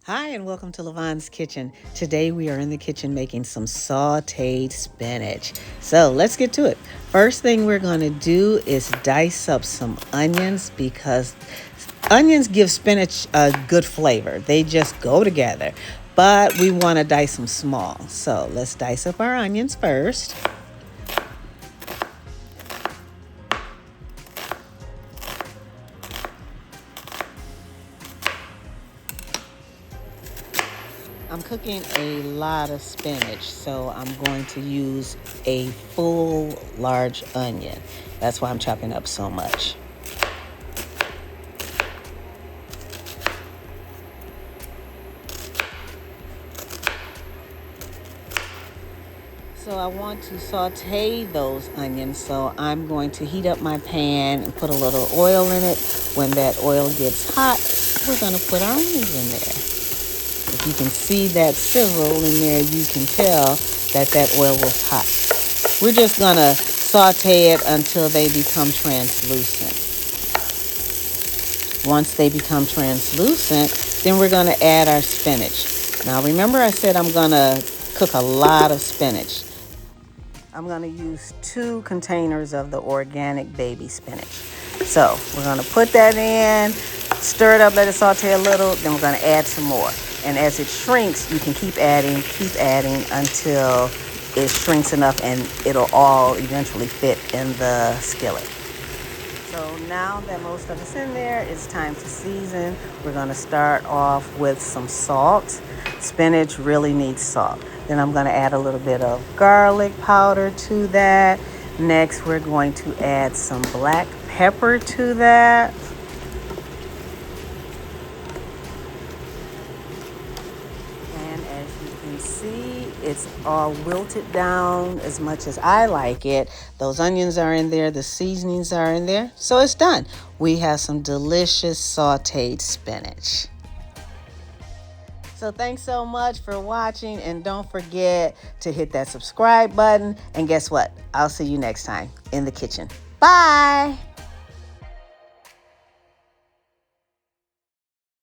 Hi, and welcome to Lavonne's Kitchen. Today we are in the kitchen making some sauteed spinach. So let's get to it. First thing we're going to do is dice up some onions because onions give spinach a good flavor. They just go together, but we want to dice them small. So let's dice up our onions first. I'm cooking a lot of spinach, so I'm going to use a full large onion. That's why I'm chopping up so much. So I want to saute those onions, so I'm going to heat up my pan and put a little oil in it. When that oil gets hot, we're going to put our onions in there. If you can see that sizzle in there, you can tell that that oil was hot. We're just going to saute it until they become translucent. Once they become translucent, then we're going to add our spinach. Now remember I said I'm going to cook a lot of spinach. I'm going to use 2 containers of the organic baby spinach. So we're going to put that in, stir it up, let it saute a little, then we're going to add some more. And as it shrinks, you can keep adding until it shrinks enough and it'll all eventually fit in the skillet. So now that most of it's in there, it's time to season. We're going to start off with some salt. Spinach really needs salt. Then I'm going to add a little bit of garlic powder to that. Next, we're going to add some black pepper to that. And as you can see, it's all wilted down as much as I like it. Those onions are in there, the seasonings are in there. So it's done. We have some delicious sauteed spinach. So thanks so much for watching, and don't forget to hit that subscribe button. And guess what? I'll see you next time in the kitchen. Bye.